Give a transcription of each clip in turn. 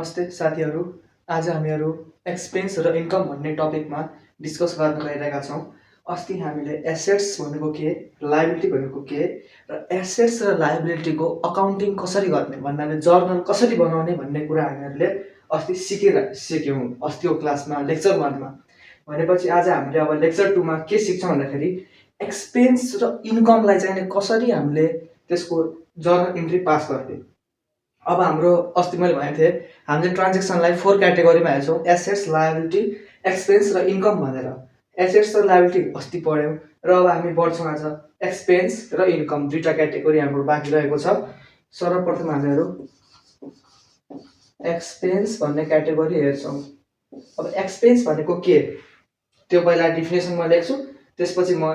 नमस्ते साथीहरू। आज हामीहरू एक्सपेन्स र इन्कम भन्ने टपिकमा डिस्कस गर्न गइरहेका छौँ। अस्ति हामीले एसेट्स भनेको के, लायबिलिटी भनेको के र एसेट्स र लायबिलिटीको अकाउन्टिङ कसरी गर्ने भन्नाले जर्नल कसरी बनाउने भन्ने कुरा हामीहरूले अस्ति सिक्यौँ अस्तिको क्लासमा लेक्चर 1 मा। भनेपछि आज हामीले अब लेक्चर 2 मा के सिक्छौँ भन्दाखेरि एक्सपेन्स र इन्कमलाई चाहिँ कसरी हामीले त्यसको जर्नल इन्ट्री पास गर्ने। अब हाम्रो अस्ति मैले भनेको थिएँ हामीले ट्रान्जेक्सनलाई 4 क्याटेगोरीमा हेर्छौँ, एसेट्स, लायबिलिटी, एक्सपेन्स र इन्कम भनेर। एसेट्स र लायबिलिटी अस्ति पढ्यौँ र अब हामी बढ्छौँ आज एक्सपेन्स र इन्कम, दुईवटा क्याटेगोरी हाम्रो बाँकी रहेको छ। सर्वप्रथम हामीहरू एक्सपेन्स भन्ने क्याटेगोरी हेर्छौँ। अब एक्सपेन्स भनेको के त्यो पहिला डिफिनेसन म लेख्छु, त्यसपछि म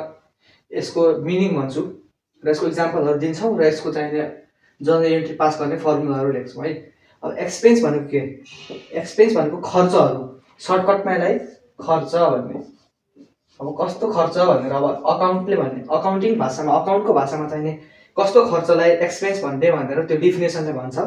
यसको मिनिङ भन्छु र यसको इक्जाम्पलहरू दिन्छौँ र यसको चाहिने जर्नल एन्ट्री पास गर्ने फर्मुलाहरू लेख्छौँ है। अब एक्सपेन्स भनेको के? एक्सपेन्स भनेको खर्चहरू, सर्टकटमा यसलाई खर्च भन्ने। अब कस्तो खर्च भनेर अब अकाउन्टले भन्ने, अकाउन्टिङ भाषामा, अकाउन्टको भाषामा चाहिने कस्तो खर्चलाई एक्सपेन्स भन्ने भनेर त्यो डिफिनेसनले भन्छ।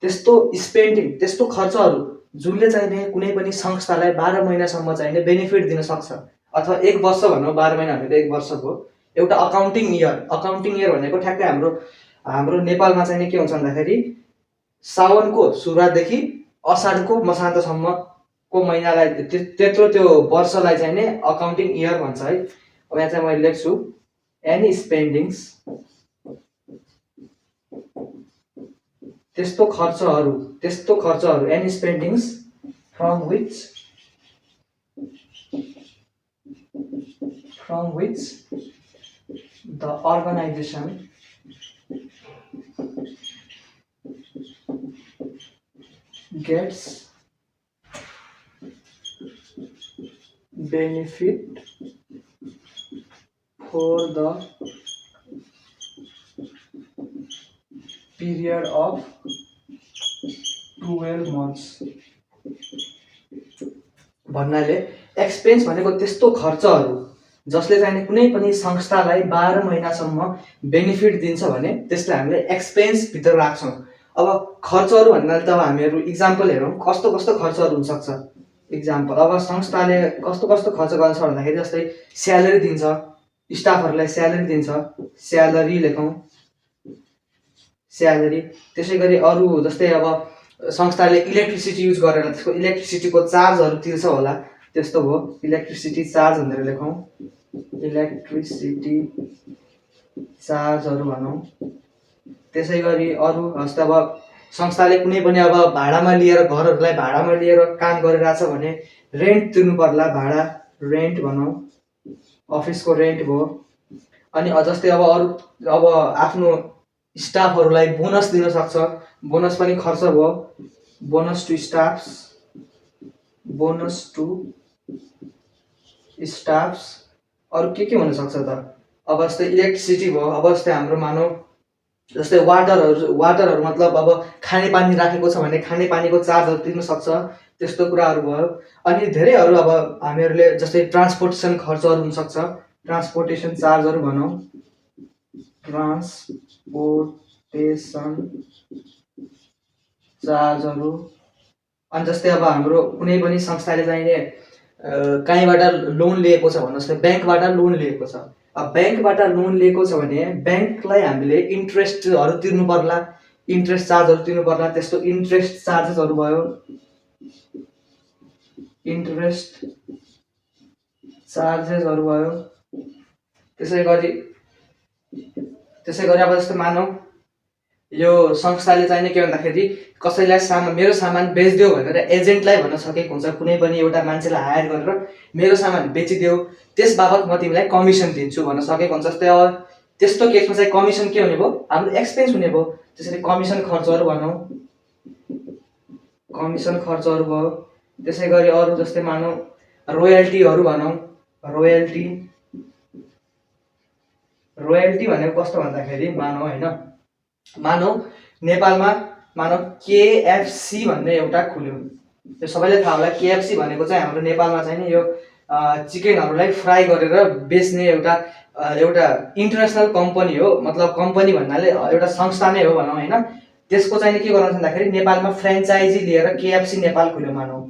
त्यस्तो स्पेन्डिङ, त्यस्तो खर्चहरू जुनले चाहिने कुनै पनि संस्थालाई 12 महिनासम्म चाहिने बेनिफिट दिन सक्छ, अथवा 1 वर्ष भनौँ, 12 महिना भनेको 1 वर्ष भयो। एउटा अकाउन्टिङ इयर भनेको ठ्याक्कै हाम्रो नेपालमा चाहिँ के हुन्छ भन्दाखेरि साउनको सुरुवातदेखि असाढको मसान्तसम्मको महिनालाई त्यत्रो त्यो वर्षलाई चाहिँ नि अकाउन्टिङ इयर भन्छ है। अब यहाँ चाहिँ मैले लेख्छु एनी स्पेन्डिङ्स, त्यस्तो खर्चहरू any spendings from which the organization gets benefit for the period of 12 months भन्नाले एक्सपेन्स भनेको त्यस्तो खर्चहरू जसले चाहिँ कुनै पनि संस्थालाई 12 महिनासम्म बेनिफिट दिन्छ भने त्यसलाई हामीले एक्सपेन्स भित्र राख्छौँ। अब खर्चहरू भन्नाले त अब हामीहरू इक्जाम्पल हेरौँ कस्तो कस्तो खर्चहरू हुनसक्छ। इक्जाम्पल, अब संस्थाले कस्तो कस्तो खर्च गर्छ भन्दाखेरि जस्तै स्यालेरी दिन्छ, स्टाफहरूलाई स्यालेरी दिन्छ, स्यालेरी लेखौँ, स्यालेरी। त्यसै गरी अरू जस्तै अब संस्थाले इलेक्ट्रिसिटी युज गरेर त्यसको इलेक्ट्रिसिटीको चार्जहरू तिर्छ होला, त्यस्तो भयो। इलेक्ट्रिसिटी चार्ज भनेर लेखौँ, इलेक्ट्रिसिटी चार्जहरू भनौँ। त्यसै गरी अरू जस्तै अब संस्थाले कुनै पनि अब भाडामा लिएर, घरहरूलाई भाडामा लिएर काम गरिरहेछ भने रेन्ट तिर्नु पर्ला, भाडा रेन्ट भनौँ, अफिसको रेन्ट भयो। अनि जस्तै अब अरू अब आफ्नो स्टाफहरूलाई बोनस दिन सक्छ, बोनस पनि खर्च भयो, bonus to staffs, bonus to staffs. अरू के हुनसक्छ त? अब जस्तै इलेक्ट्रिसिटी भयो। अब जस्तै हाम्रो मानौँ जस्तै वाटरहरू मतलब अब खानेपानी राखेको छ भने खानेपानीको चार्जहरू तिर्न सक्छ, त्यस्तो कुराहरू भयो। अनि धेरैहरू अब हामीहरूले जस्तै ट्रान्सपोर्टेसन खर्चहरू हुनसक्छ, ट्रान्सपोर्टेसन चार्जहरू भनौँ, ट्रान्सपोर्टेसन चार्जहरू। अनि जस्तै अब हाम्रो कुनै पनि संस्थाले चाहिने कहीँबाट लोन लिएको छ भन्नु, जस्तै ब्याङ्कबाट लोन लिएको छ। अब ब्याङ्कबाट लोन लिएको छ भने ब्याङ्कलाई हामीले इन्ट्रेस्टहरू तिर्नु पर्ला, इन्ट्रेस्ट चार्जहरू तिर्नु पर्ला, त्यस्तो इन्ट्रेस्ट चार्जेसहरू भयो, इन्ट्रेस्ट चार्जेसहरू भयो। त्यसै गरी अब जस्तो मानौँ यो संस्थाले चाहिने के भन्दाखेरि कसैलाई मेरो सामान बेचिदेऊ भनेर एजेन्टलाई भन्न सकेको हुन्छ, कुनै पनि एउटा मान्छेलाई हायर गरेर मेरो सामान बेचिदेऊ, त्यस बाबत म तिमीलाई कमिसन दिन्छु भन्न सकेको हुन्छ। जस्तै अब त्यस्तो केसमा चाहिँ कमिसन के हुने भयो? हाम्रो एक्सपेन्स हुने भयो। त्यसरी कमिसन खर्चहरू भनौँ, कमिसन खर्चहरू भयो। त्यसै गरी अरू जस्तै मानौँ रोयल्टीहरू भनौँ, रोयल्टी भनेको कस्तो भन्दाखेरि मानौँ नेपालमा केएफसी भन्ने एउटा खुल्यो। यो सबैलाई थाहा होला, केएफसी भनेको चाहिँ हाम्रो नेपालमा चाहिँ नि यो चिकनहरूलाई फ्राई गरेर बेच्ने एउटा इन्टरनेसनल कम्पनी हो। मतलब कम्पनी भन्नाले एउटा संस्था नै हो भनौँ होइन। त्यसको चाहिँ के गर्नु भन्दाखेरि नेपालमा फ्रेन्चाइजी लिएर केएफसी नेपाल खुल्यो मानौ,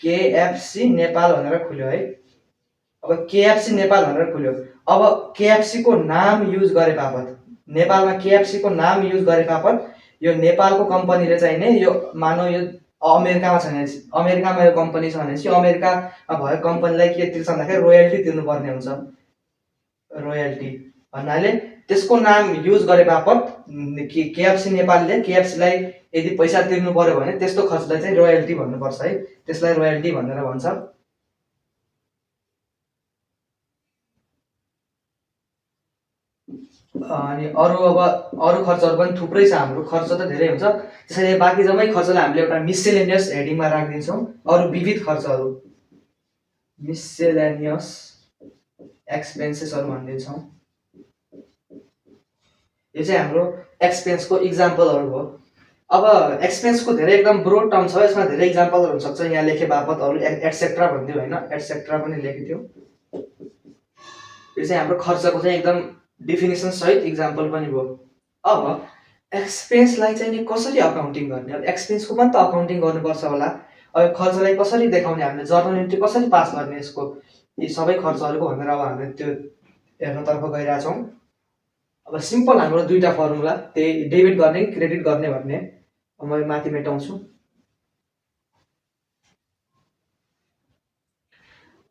केएफसी नेपाल भनेर खुल्यो है। अब केएफसी नेपाल भनेर खुल्यो, अब केएफसी को नाम युज गरे बापत, नेपालमा केएफसी को नाम युज गरे बापत यो नेपालको कम्पनीले चाहिँ नि यो मानौ यो अमेरिकामा छ भने, अमेरिकामा यो कम्पनी छ भने चाहिँ अमेरिकामा भएको कम्पनीलाई के तिर्छ भन्दाखेरि रोयल्टी तिर्नुपर्ने हुन्छ। रोयल्टी भन्नाले त्यसको नाम युज गरे बापत केएफसी नेपालले केएफसीलाई यदि पैसा तिर्नु पर्यो भने त्यस्तो खर्चलाई चाहिँ रोयल्टी भन्नुपर्छ है, त्यसलाई रोयल्टी भनेर भन्छ। अनि अरू खर्चहरू पनि थुप्रै छ, हाम्रो खर्च त धेरै हुन्छ, त्यसैले बाँकी जम्मै खर्चलाई हामीले एउटा मिसेलेनियस हेडिङमा राखिदिन्छौँ, अरू विविध खर्चहरू मिसेलेनियस एक्सपेन्सेसहरू भनिदिन्छौँ। यो चाहिँ हाम्रो एक्सपेन्सको इक्जाम्पलहरू भयो। अब एक्सपेन्सको धेरै एकदम ब्रोड टर्म छ, यसमा धेरै इक्जाम्पलहरू हुनसक्छ, यहाँ लेखे बापत अरू एटसेट्रा भनिदियो होइन, एटसेट्रा पनि लेखिदियो। यो चाहिँ हाम्रो खर्चको चाहिँ एकदम डेफिनेसन सहित इक्जाम्पल पनि भयो। अब एक्सपेन्सलाई चाहिँ नि कसरी अकाउन्टिङ गर्ने, अब एक्सपेन्सको पनि त अकाउन्टिङ गर्नुपर्छ होला। अब खर्चलाई कसरी देखाउने, हामीले जर्नल एन्ट्री कसरी पास गर्ने यसको, यी सबै खर्चहरूको भनेर अब हामीले त्यो हेर्नतर्फ गइरहेछौँ। अब सिम्पल हाम्रो दुईवटा फर्मुला, त्यही डेबिट गर्ने क्रेडिट गर्ने भन्ने, म माथि मेटाउँछु।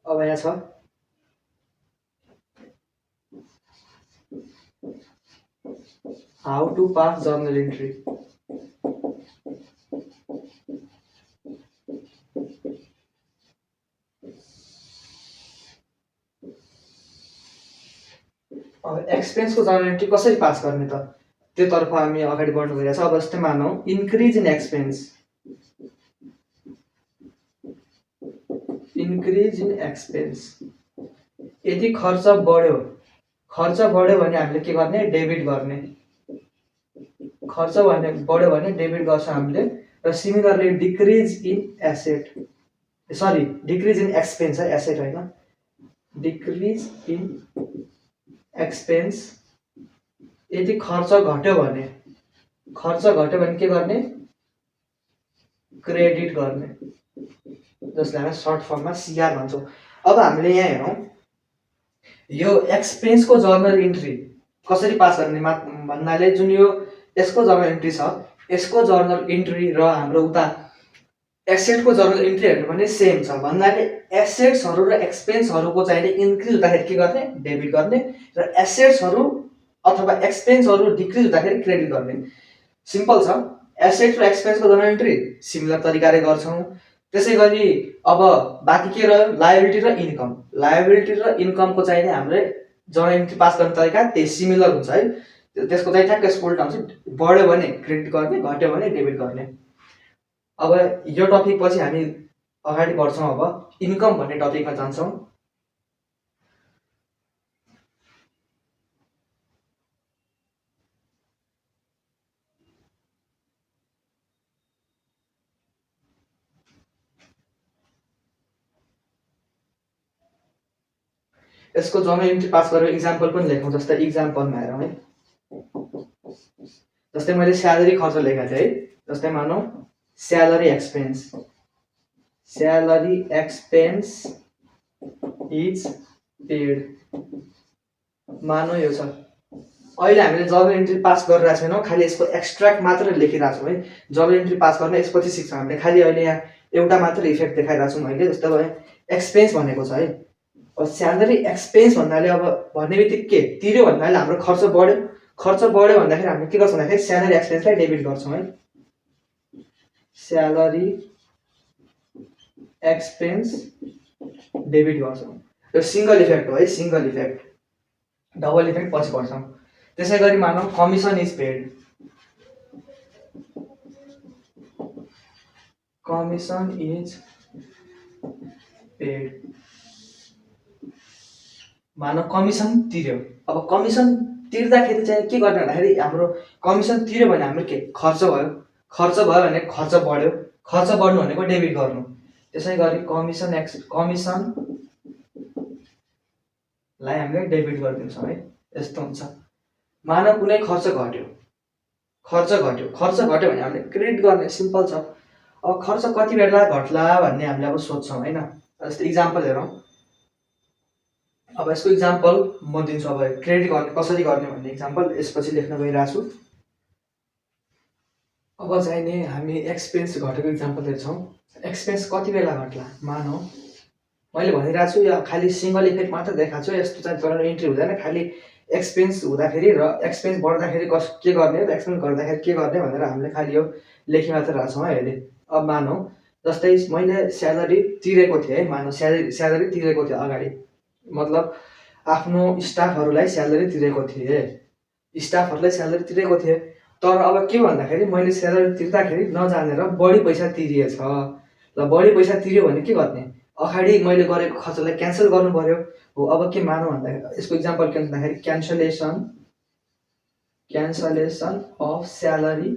अब यहाँ छ how to pass journal entry. अब एक्सपेन्सको जर्नल एन्ट्री कसरी पास गर्ने त, त्योतर्फ हामी अगाडि बढ्नु गइरहेछ। अब जस्तै मानौँ increase in expense, increase in expense, यदि खर्च बढ्यो भने हामीले के गर्ने, डेबिट गर्ने। खर्च बढ्यो भने डेबिट गर्छौँ हामीले। र similarly decrease in asset, sorry decrease in expense है, एसेट होइन, डिक्रिज इन एक्सपेन्स, यदि खर्च घट्यो भने के गर्ने, क्रेडिट गर्ने, जसलाई हामी सर्ट फर्ममा सिआर भन्छौँ। अब हामीले यहाँ हेरौँ यो एक्सपेन्सको जर्नल इन्ट्री कसरी पास गर्ने भन्नाले जुन यो यसको जर्नल इन्ट्री छ, यसको जर्नल इन्ट्री र हाम्रो उता एसेटको जर्नल इन्ट्री हेर्नु भने सेम छ भन्नाले एसेट्सहरू र एक्सपेन्सहरूको चाहिँ इन्क्रिज हुँदाखेरि के गर्ने, डेबिट गर्ने, र एसेट्सहरू अथवा एक्सपेन्सहरू डिक्रिज हुँदाखेरि क्रेडिट गर्ने। सिम्पल छ, एसेट र एक्सपेन्सको जर्नल इन्ट्री सिमिलर तरिकाले गर्छौँ। त्यसै गरी अब बाँकी के रह्यो, लायबिलिटी र इन्कम। लायबिलिटी र इन्कमको चाहिँ हामीले जर्नल इन्ट्री पास गर्ने तरिका त्यही सिमिलर हुन्छ है, त्यसको चाहिँ ठ्याक्कै उल्टा हुन्छ, बढ्यो भने क्रेडिट गर्ने, घट्यो भने डेबिट गर्ने। अब यो टपिक पछि हामी अगाडि बढ्छौँ, अब इन्कम भन्ने टपिकमा जान्छौँ। यसको जर्नल इन्ट्री पास गरेर इक्जाम्पल पनि लेखौँ, जस्तै इक्जाम्पलमा हेरौँ है। जस्तै मैले स्यालेरी खर्च लेखेको थिएँ है, जस्तै मानौँ salary expense, salary expense is paid, मानौँ यो छ। अहिले हामीले जर्नल इन्ट्री पास गरिरहेको छैनौँ, खालि यसको एक्सट्र्याक्ट मात्र लेखिरहेको छौँ है। जर्नल इन्ट्री पास गर्न यसपछि सिक्छौँ हामीले, खालि अहिले यहाँ एउटा मात्र इफेक्ट देखाइरहेको छौँ मैले। जस्तै अब एक्सपेन्स भनेको छ है, अब स्यालेरी एक्सपेन्स भन्नाले अब भन्ने बित्तिकै के तिर्यो भन्नाले हाम्रो खर्च बढ्यो भन्दाखेरि हामीले के गर्छौँ भन्दाखेरि स्यालेरी एक्सपेन्सलाई डेबिट गर्छौँ है। स्यालेरी एक्सपेन्स डेबिट गर्छौँ, यो सिङ्गल इफेक्ट हो है, सिङ्गल इफेक्ट, डबल इफेक्ट पछि पर्छौँ। त्यसै गरी मानौँ commission is paid, commission is paid, मानव कमिसन तिर्यो। अब कमिसन तिर्दाखेरि चाहिँ के गर्ने भन्दाखेरि हाम्रो कमिसन तिर्यो भने हाम्रो के खर्च भयो भने खर्च बढ्यो, खर्च बढ्नु भनेको डेबिट गर्नु। त्यसै गरी कमिसनलाई हामीले डेबिट गरिदिन्छौँ है, यस्तो हुन्छ। मानव कुनै खर्च घट्यो, खर्च घट्यो भने हामीले क्रेडिट गर्ने, सिम्पल छ। अब खर्च कति बेला घट्ला भन्ने हामीले अब सोध्छौँ होइन। जस्तै इक्जाम्पल हेरौँ। अब यसको इक्जाम्पल म दिन्छु। अब क्रेडिट गर्ने कसरी गर्ने भन्ने इक्जाम्पल यसपछि लेख्न गइरहेको छु। अब चाहिँ नि हामी एक्सपेन्स घटेको इक्जाम्पल हेर्छौँ। एक्सपेन्स कति बेला घट्ला, मानौँ मैले भनिरहेको छु यो खालि सिङ्गल इफेक्ट मात्र देखाएको छु, यस्तो चाहिँ जोर्नल इन्ट्री हुँदैन। खालि एक्सपेन्स हुँदाखेरि र एक्सपेन्स बढ्दाखेरि के गर्ने र एक्सपेन्स गर्दाखेरि के गर्ने भनेर हामीले खालि यो लेखि मात्र रहेको छौँ है अहिले। अब मानौँ जस्तै मैले स्यालेरी तिरेको थिएँ है, मानौँ स्यालेरी तिरेको थिएँ अगाडि, मतलब आफ्नो स्टाफहरूलाई स्यालेरी तिरेको थिएँ, स्टाफहरूलाई स्यालेरी तिरेको थिएँ। तर अब के भन्दाखेरि मैले स्यालेरी तिर्दाखेरि नजानेर बढी पैसा तिरिएछ। ल बढी पैसा तिर्यो भने के गर्ने, अगाडि मैले गरेको खर्चलाई क्यान्सल गर्नु पर्यो। हो अब के मानौँ भन्दाखेरि यसको इक्जाम्पल के भन्दाखेरि cancellation of salary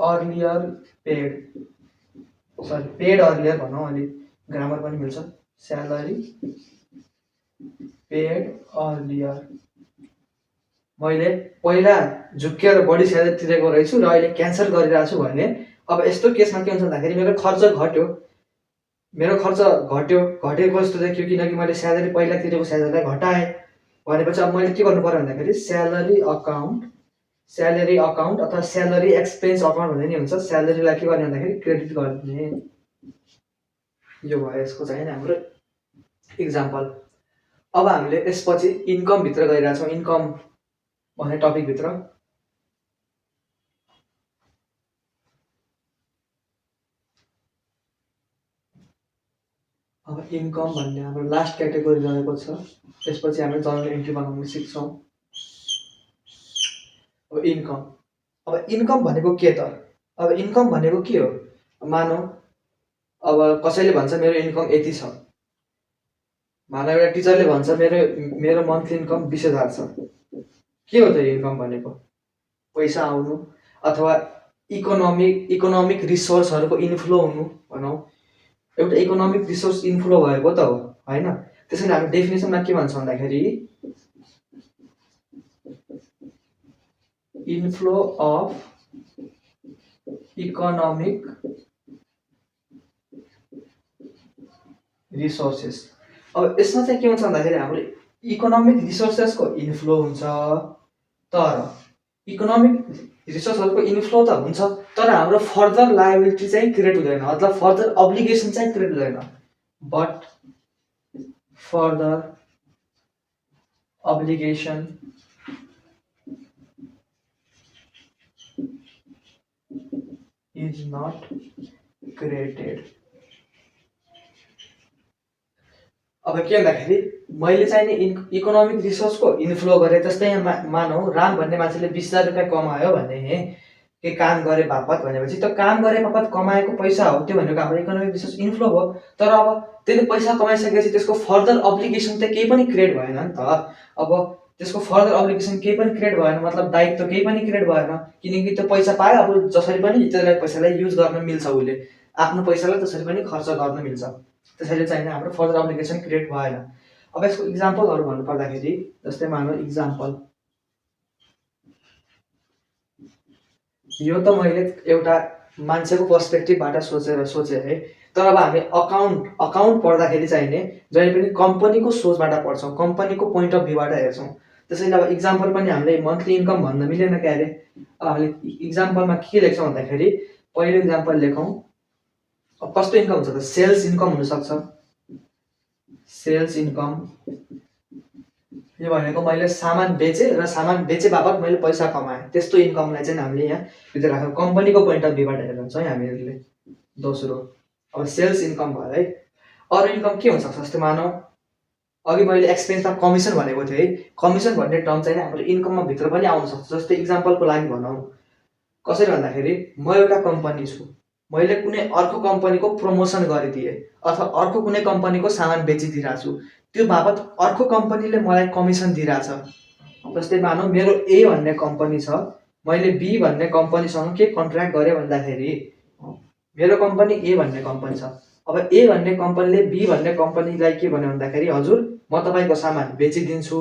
earlier paid earlier भनौँ, अलिक ग्रामर पनि मिल्छ। स्यालेरी पेड अर्लियर, मैले पहिला झुक्केर बढी स्यालेरी तिरेको रहेछु र अहिले क्यान्सल गरिरहेको छु भने अब यस्तो केसमा के हुन्छ भन्दाखेरि मेरो खर्च घट्यो घटेको जस्तो देखियो, किनकि मैले स्यालेरी पहिला तिरेको स्यालेरीलाई घटाएँ। भनेपछि अब मैले के गर्नु पर्यो भन्दाखेरि स्यालेरी अकाउन्ट अथवा स्यालेरी एक्सपेन्स अकाउन्ट भन्ने नि हुन्छ। स्यालेरीलाई के गर्ने भन्दाखेरि क्रेडिट गर्ने। यो भयो यसको चाहिँ हाम्रो इक्जाम्पल। अब हामीले यसपछि इन्कमभित्र गइरहेछौँ, इन्कम भन्ने टपिकभित्र। अब इन्कम भन्ने हाम्रो लास्ट क्याटेगोरी रहेको छ। त्यसपछि हामीले जर्नल इन्ट्री बनाउन सिक्छौँ। अब इन्कम भनेको के त? अब इन्कम भनेको के हो? मानौँ अब कसैले भन्छ मेरो इन्कम यति छ, मानौँ एउटा टिचरले भन्छ मेरो मन्थली इन्कम 20,000 छ। के हो त इन्कम भनेको? पैसा आउनु अथवा इकोनोमिक रिसोर्सहरूको इन्फ्लो हुनु भनौँ। एउटा इकोनोमिक रिसोर्स इन्फ्लो भएको त हो होइन। त्यसैले हामी डेफिनेसनमा के भन्छौँ भन्दाखेरि इन्फ्लो अफ इकोनोमिक रिसोर्सेस। अब यसमा चाहिँ के हुन्छ भन्दाखेरि हाम्रो इकोनोमिक रिसोर्सेसको इन्फ्लो हुन्छ, तर इकोनोमिक रिसोर्सहरूको इन्फ्लो त हुन्छ तर हाम्रो फर्दर लायबिलिटी चाहिँ क्रिएट हुँदैन, मतलब फर्दर अब्लिगेसन चाहिँ क्रिएट हुँदैन। But further obligation is not created. अब के भन्दाखेरि मैले चाहिँ नि इकोनोमिक रिसोर्सको इन्फ्लो गरेँ। जस्तै यहाँ मानौँ राम भन्ने मान्छेले 20,000 रुपियाँ कमायो भने के काम गरे बापत भनेपछि त काम गरे बापत कमाएको पैसा हो, त्यो भनेको हाम्रो इकोनोमिक रिसोर्स इन्फ्लो भयो। तर अब त्यसले पैसा कमाइसकेपछि त्यसको फर्दर अब्लिगेसन त केही पनि क्रिएट भएन नि त। अब त्यसको फर्दर अब्लिगेसन केही पनि क्रिएट भएन, मतलब दायित्व केही पनि क्रिएट भएन, किनकि त्यो पैसा पायो। अब जसरी पनि त्यसलाई पैसालाई युज गर्न मिल्छ, उसले आफ्नो पैसालाई जसरी पनि खर्च गर्न मिल्छ। त्यसैले चाहिँ हाम्रो फर्दर अब्लिगेसन क्रिएट भएन। अब यसको इक्जाम्पलहरू भन्नु पर्दाखेरि जस्तै मानौँ इक्जाम्पल यो त मैले एउटा मान्छेको पर्सपेक्टिभबाट सोचेँ है। तर अब हामी अकाउन्ट पढ्दाखेरि चाहिँ नि जहिले पनि कम्पनीको सोचबाट पढ्छौँ, कम्पनीको पोइन्ट अफ भ्यूबाट हेर्छौँ। त्यसैले अब इक्जाम्पल पनि हामीले मन्थली इन्कम भन्न मिलेन क्या अरे। हामीले इक्जाम्पलमा के लेख्छौँ भन्दाखेरि पहिलो इक्जाम्पल लेखौँ। अब कस्तो इन्कम हुन्छ त? सेल्स इन्कम हुनसक्छ। सेल्स इन्कम यो भनेको मैले सामान बेचेँ र सामान बेचे बापत मैले पैसा कमाएँ, त्यस्तो इन्कमलाई चाहिँ हामीले यहाँ भित्र राख्छौँ। कम्पनीको पोइन्ट अफ भ्यूबाट हेर्छौँ है हामीहरूले। दोस्रो अब सेल्स इन्कम भयो है। अरू इन्कम के हुनसक्छ? जस्तै मानौँ अघि मैले एक्सपेन्समा कमिसन भनेको थिएँ है। कमिसन भन्ने टर्म चाहिँ हाम्रो इन्कममा भित्र पनि आउन सक्छ। जस्तै इक्जाम्पलको लागि भनौँ, कसरी भन्दाखेरि म एउटा कम्पनी छु, मैले कुनै अर्को कम्पनीको प्रमोसन गरिदिएँ अथवा अर्को कुनै कम्पनीको सामान बेचिदिरहेको छु, त्यो बापत अर्को कम्पनीले मलाई कमिसन दिइरहेछ। जस्तै मानौँ मेरो ए भन्ने कम्पनी छ, मैले बी भन्ने कम्पनीसँग के कन्ट्र्याक्ट गरेँ भन्दाखेरि मेरो कम्पनी ए भन्ने कम्पनी छ, अब ए भन्ने कम्पनीले बी भन्ने कम्पनीलाई के भन्यो भन्दाखेरि हजुर म तपाईँको सामान बेचिदिन्छु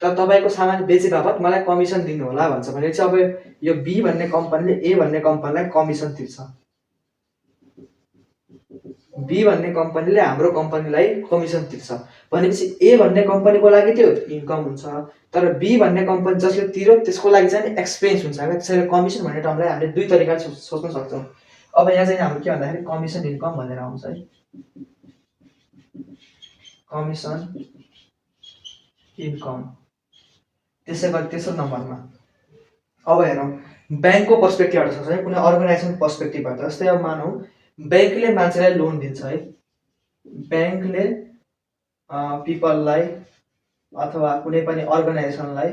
तर तपाईँको सामान बेचे बापत मलाई कमिसन दिनु होला भन्छ भने चाहिँ अब यो बी भन्ने कम्पनीले ए भन्ने कम्पनीलाई कमिसन तिर्छ। बी भन्ने कम्पनीले हाम्रो कम्पनीलाई कमिसन तिर्छ भनेपछि ए भन्ने कम्पनीको लागि त्यो इन्कम हुन्छ तर बी भन्ने कम्पनी जसले तिर्यो त्यसको लागि चाहिँ एक्सपेन्स हुन्छ। त्यसैले कमिसन भन्ने टर्मलाई हामीले दुई तरिकाले सोच्न सक्छौँ। अब यहाँ चाहिँ हाम्रो के भन्दाखेरि कमिसन इन्कम भनेर आउँछ है, कमिसन इन्कम। त्यसै गरी तेस्रो नम्बरमा अब हेरौँ ब्याङ्कको पर्सपेक्टिभबाट सोच्छ है, कुनै अर्गनाइजेसन पर्सपेक्टिभबाट। जस्तै अब मानौँ ब्याङ्कले मान्छेलाई लोन दिन्छ है, ब्याङ्कले पिपललाई अथवा कुनै पनि अर्गनाइजेसनलाई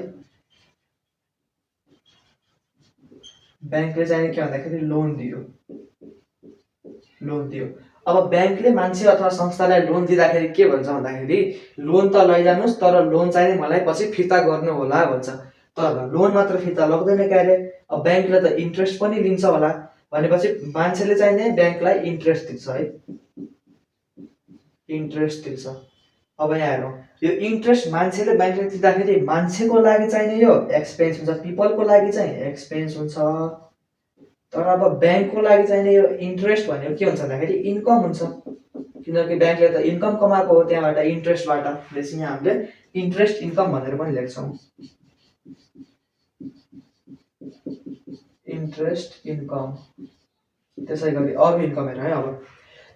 ब्याङ्कले चाहिँ के भन्दाखेरि लोन दियो। अब ब्याङ्कले मान्छे अथवा संस्थालाई लोन दिँदाखेरि के भन्छ भन्दाखेरि लोन त लैजानुहोस् तर लोन चाहिँ मलाई पछि फिर्ता गर्नु होला भन्छ। तर लोन मात्र फिर्ता लाग्दैन क्या अरे, अब ब्याङ्कले त इन्ट्रेस्ट पनि लिन्छ होला भनेपछि मान्छेले चाहिँ नै ब्याङ्कलाई इन्ट्रेस्ट दिन्छ है, इन्ट्रेस्ट दिन्छ। अब यहाँ हेरौँ यो इन्ट्रेस्ट मान्छेले ब्याङ्कले दिँदाखेरि मान्छेको लागि चाहिँ नै यो एक्सपेन्स हुन्छ, पिपलको लागि चाहिँ एक्सपेन्स हुन्छ। तर अब ब्याङ्कको लागि चाहिँ यो इन्ट्रेस्ट भनेको के हुन्छ भन्दाखेरि इन्कम हुन्छ, किनकि ब्याङ्कले त इन्कम कमाएको हो त्यहाँबाट इन्ट्रेस्टबाट। भनेपछि यहाँ हामीले इन्ट्रेस्ट इन्कम भनेर पनि लेख्छौँ, इन्ट्रेस्ट इन्कम। त्यसै गरी अरू इन्कम हेरौँ है। अब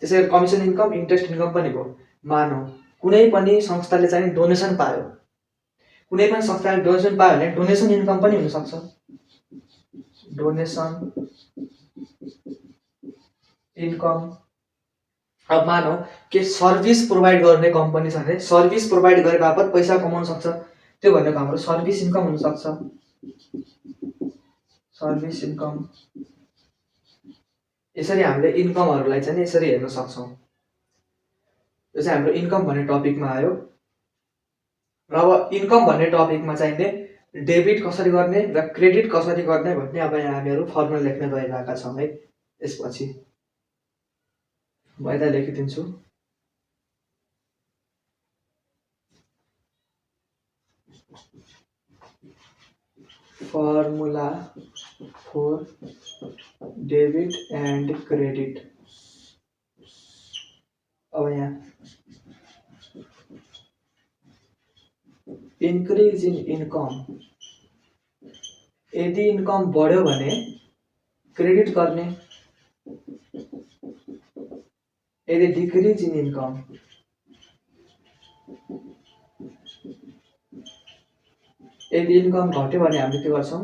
त्यसै गरी कमिसन इन्कम इन्ट्रेस्ट इन्कम पनि भयो। मानौँ कुनै पनि संस्थाले चाहिँ डोनेसन पायो, कुनै पनि संस्थाले डोनेसन पायो भने डोनेसन इन्कम पनि हुनसक्छ, डोनेसन इन्कम। अब मानौँ के सर्भिस प्रोभाइड गर्ने कम्पनी छ भने सर्भिस प्रोभाइड गरे बापत पैसा कमाउन सक्छ, त्यो भनेको हाम्रो सर्भिस इन्कम हुनसक्छ, सर्भिस इन्कम। यसरी हामीले इन्कमहरूलाई चाहिँ यसरी हेर्न सक्छौँ। यो चाहिँ हाम्रो इन्कम भन्ने टपिकमा आयो। र अब इन्कम भन्ने टपिकमा चाहिँ डेबिट कसरी गर्ने र क्रेडिट कसरी गर्ने भन्ने अब यहाँ हामीहरू फर्मुला लेख्न गइरहेका छौँ है। यसपछि म यता लेखिदिन्छु। Formula for debit and credit. अब यहाँ इन्क्रिज इन इन्कम, यदि इन्कम बढ्यो भने क्रेडिट गर्ने, यदि डिक्रिज इन इन्कम, यदि इन्कम घट्यो भने हामीले के गर्छौँ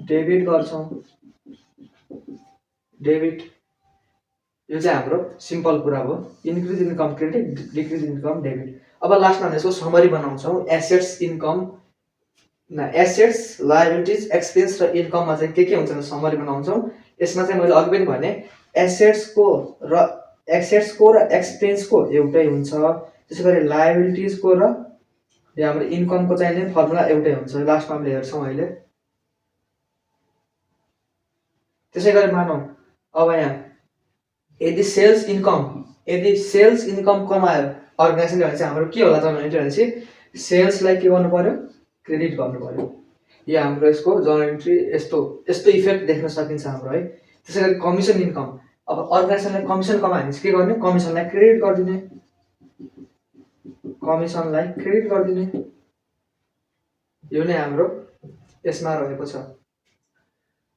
डेबिट गर्छौँ, डेबिट। यो चाहिँ हाम्रो सिम्पल कुरा हो, increase income credit, decrease income debit. अब लास्टमा यसको समरी बनाउँछौँ। Assets income assets liabilities expense र इन्कममा चाहिँ के हुन्छ समरी बनाउँछौँ। यसमा चाहिँ मैले अघि पनि भने एसेट्सको र एक्सपेन्सको एउटै हुन्छ, त्यसै गरी लायबिलिटिजको र हाम्रो इन्कमको चाहिँ फर्मुला एउटै हुन्छ। लास्टमा हामीले हेर्छौँ अहिले। त्यसै गरी मानौँ अब यहाँ यदि सेल्स इन्कम कमायो अर्गनाइजेसनले भने चाहिँ हाम्रो के होला जनरल इन्ट्री भनेपछि सेल्सलाई के गर्नु पर्यो क्रेडिट गर्नु पर्यो। यो हाम्रो यसको जनरल इन्ट्री यस्तो इफेक्ट देख्न सकिन्छ हाम्रो है। त्यसै गरी कमिसन इन्कम, अब अर्गनाइजेसनले कमिसन कमायो भने चाहिँ के गर्ने कमिसनलाई क्रेडिट गरिदिने, कमिसनलाई क्रेडिट गरिदिने। यो नै हाम्रो यसमा रहेको छ।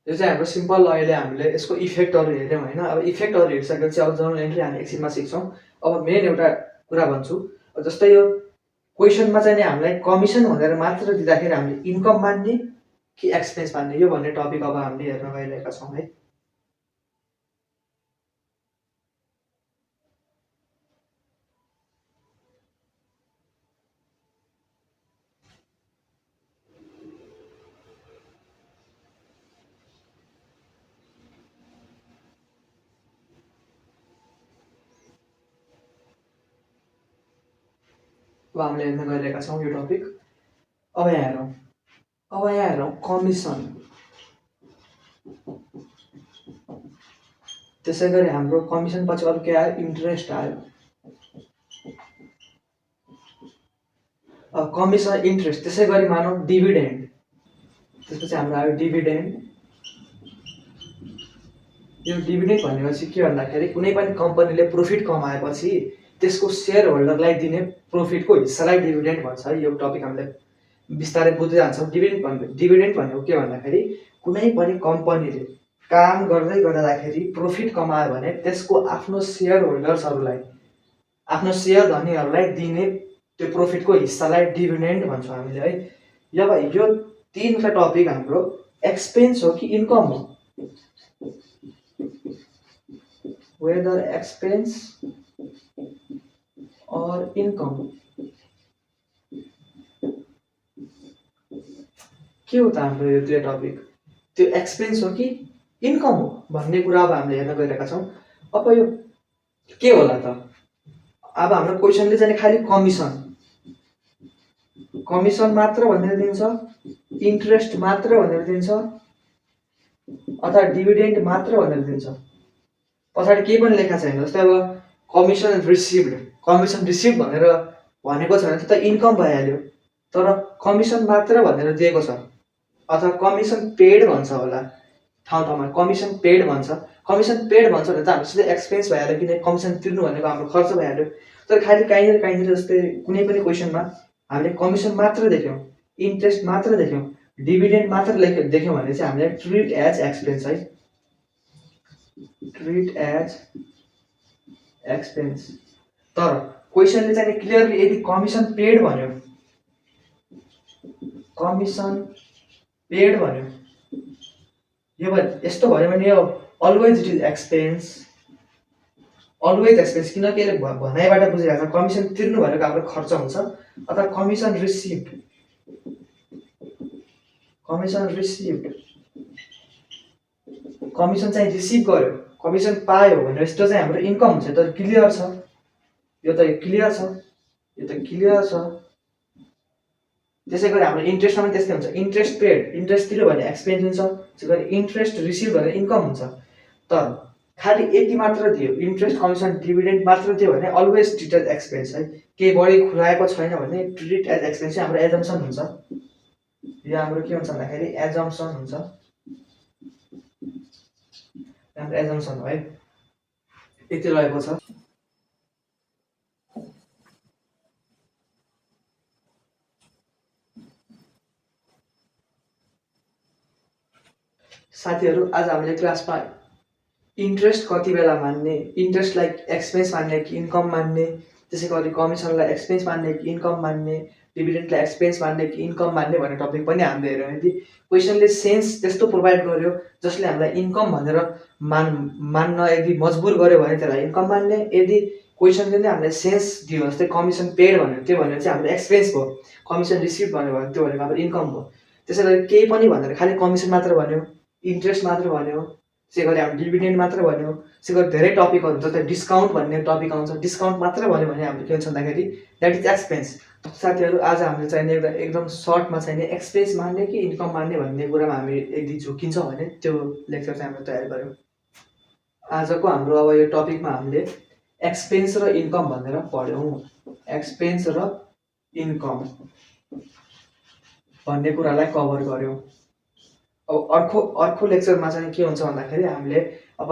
यो चाहिँ हाम्रो सिम्पल अहिले हामीले यसको इफेक्टहरू हेर्यौँ होइन। अब इफेक्टहरू हेरिसकेपछि अब जनरल इन्ट्री हामी एकछिनमा सिक्छौँ। अब मेन एउटा कुरा भन्छु, जस्तै यो क्वेसनमा चाहिँ हामीलाई कमिसन भनेर मात्र दिँदाखेरि हामीले इन्कम मान्ने कि एक्सपेन्स मान्ने यो भन्ने टपिक अब हामीले हेर्न गइरहेका छौँ है। अब हामीले हेर्न गइरहेका छौँ यो टपिक। अब यहाँ हेरौँ कमिसन। त्यसै गरी हाम्रो कमिसन पछि अरू के आयो, इन्ट्रेस्ट आयो। कमिसन इन्ट्रेस्ट, त्यसै गरी मानौँ डिभिडेन्ड, त्यसपछि हाम्रो आयो डिभिडेन्ड। यो डिभिडेन्ड भनेपछि के भन्दाखेरि कुनै पनि कम्पनीले प्रफिट कमाएपछि त्यसको सेयर होल्डरलाई दिने प्रफिटको हिस्सालाई डिभिडेन्ड भन्छ है। यो टपिक हामीले बिस्तारै बुझ्दै जान्छौँ। डिभिडेन्ड भनेको के भन्दाखेरि कुनै पनि कम्पनीले काम गर्दै गर्दाखेरि प्रफिट कमायो भने त्यसको आफ्नो सेयर होल्डर्सहरूलाई, आफ्नो सेयर धनीहरूलाई दिने त्यो प्रफिटको हिस्सालाई डिभिडेन्ड भन्छौँ हामीले है। अब यो तीनवटा टपिक हाम्रो एक्सपेन्स हो कि इन्कम हो, वेदर एक्सपेन्स और इन्कम, के हो त हाम्रो यो दुई टपिक, त्यो एक्सपेन्स हो कि इन्कम हो भन्ने कुरा अब हामीले हेर्न गइरहेका छौँ। अब यो के होला त, अब हाम्रो क्वेसनले चाहिँ खालि कमिसन मात्र भनेर दिन्छ, इन्ट्रेस्ट मात्र भनेर दिन्छ, अथवा डिभिडेन्ड मात्र भनेर दिन्छ। पछाडि केही पनि लेखा छैन। जस्तै अब कमिसन रिसिभ भनेर भनेको छ भने त इन्कम भइहाल्यो, तर कमिसन मात्र भनेर दिएको छ, अथवा कमिसन पेड भन्छ होला, ठाउँ ठाउँमा कमिसन पेड भन्छ। कमिसन पेड भन्छ भने त हाम्रो सिधै एक्सपेन्स भइहाल्यो, किनकि कमिसन तिर्नु भनेको हाम्रो खर्च भइहाल्यो। तर खालि कहीँनिर जस्तै कुनै पनि क्वेसनमा हामीले कमिसन मात्र देख्यौँ, इन्ट्रेस्ट मात्र देख्यौँ, डिभिडेन्ड मात्र देख्यौँ भने चाहिँ हामीले ट्रिट एज एक्सपेन्स है, ट्रिट एज एक्सपेन्स। तर क्वेसनले चाहिँ क्लियरली यदि कमिसन पेड भन्यो, यो यस्तो भन्यो भने यो always it is expense, always expense, किनकि यसले भनाइबाट बुझिरहेको छ कमिसन तिर्नु भनेको हाम्रो खर्च हुन्छ। अथवा कमिसन रिसिभ कमिसन चाहिँ रिसिभ गर्यो, कमिसन पायो भने यस्तो चाहिँ हाम्रो इन्कम हुन्छ। तर क्लियर छ, यो त क्लियर छ। त्यसै गरी हाम्रो इन्ट्रेस्टमा पनि त्यस्तै हुन्छ, इन्ट्रेस्ट पेड, इन्ट्रेस्ट तिर्यो भने एक्सपेन्स हुन्छ, त्यसै गरी इन्ट्रेस्ट रिसिभ भने इन्कम हुन्छ। तर खालि यति मात्र दियो, इन्ट्रेस्ट कमिसन डिभिडेन्ड मात्र दियो भने अलवेज ट्रिट एज एक्सपेन्स है। केही बढी खुलाएको छैन भने ट्रिट एज एक्सपेन्स चाहिँ हाम्रो एजम्सन हुन्छ। यो हाम्रो के हुन्छ भन्दाखेरि एजम्सन हुन्छ, हाम्रो एजम्सन हो है। यति रहेको छ। साथीहरू, आज हामीले क्लासमा इन्ट्रेस्ट कति बेला मान्ने, इन्ट्रेस्टलाई एक्सपेन्स मान्ने कि इन्कम मान्ने, त्यसै गरी कमिसनलाई एक्सपेन्स मान्ने कि इन्कम मान्ने, डिभिडेन्डलाई एक्सपेन्स मान्ने कि इन्कम मान्ने भन्ने टपिक पनि हामीले हेऱ्यौँ। यदि क्वेसनले सेन्स त्यस्तो प्रोभाइड गर्यो जसले हामीलाई इन्कम भनेर मान्न यदि मजबुर गर्यो भने त्यसलाई इन्कम मान्ने, यदि क्वेसनले नै हामीलाई सेन्स दियो जस्तै कमिसन पेड भन्यो, त्यो भनेर चाहिँ हाम्रो एक्सपेन्स भयो, कमिसन रिसिभ भन्यो भने त्यो भनेको हाम्रो इन्कम भयो। त्यसै गरी केही पनि भनेर खालि कमिसन मात्र भन्यो, इन्ट्रेस्ट मात्र भन्यो, त्यसै गरी हाम्रो डिभिडेन्ड मात्र भन्यो, त्यसै गरी धेरै टपिकहरू जस्तै डिस्काउन्ट भन्ने टपिक आउँछ, डिस्काउन्ट मात्र भन्यो भने हाम्रो के हुन्छ भन्दाखेरि द्याट इज एक्सपेन्स। साथीहरू, आज हामीले चाहिने एकदम सर्टमा चाहिने एक्सपेन्स मान्ने कि इन्कम मान्ने भन्ने कुरामा हामी यदि झुकिन्छौँ भने त्यो लेक्चर चाहिँ हामीले तयार गऱ्यौँ। आजको हाम्रो अब यो टपिकमा हामीले एक्सपेन्स र इन्कम भनेर पढ्यौँ। एक्सपेन्स र इन्कम भन्ने कुरालाई कभर गऱ्यौँ। अब अर्को लेक्चरमा चाहिँ के हुन्छ भन्दाखेरि हामीले अब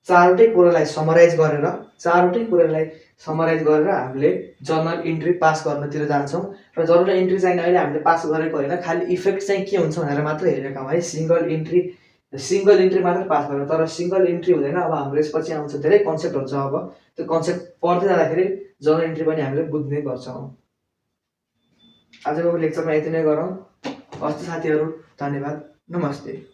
चारवटै कुरालाई समराइज गरेर हामीले जर्नल इन्ट्री पास गर्नतिर जान्छौँ। र जर्नल इन्ट्री चाहिँ अहिले हामीले पास गरेको होइन, खालि इफेक्ट चाहिँ के हुन्छ भनेर मात्र हेरेका हौँ है। सिङ्गल इन्ट्री मात्र पास गरेर, तर सिङ्गल इन्ट्री हुँदैन। अब हाम्रो यसपछि आउँछ धेरै कन्सेप्टहरू छ। अब त्यो कन्सेप्ट पढ्दै जाँदाखेरि जर्नल इन्ट्री पनि हामीले बुझ्ने गर्छौँ। आजको लेक्चरमा यति नै गरौँ। हस्त साथीहरू, धन्यवाद, नमस्ते।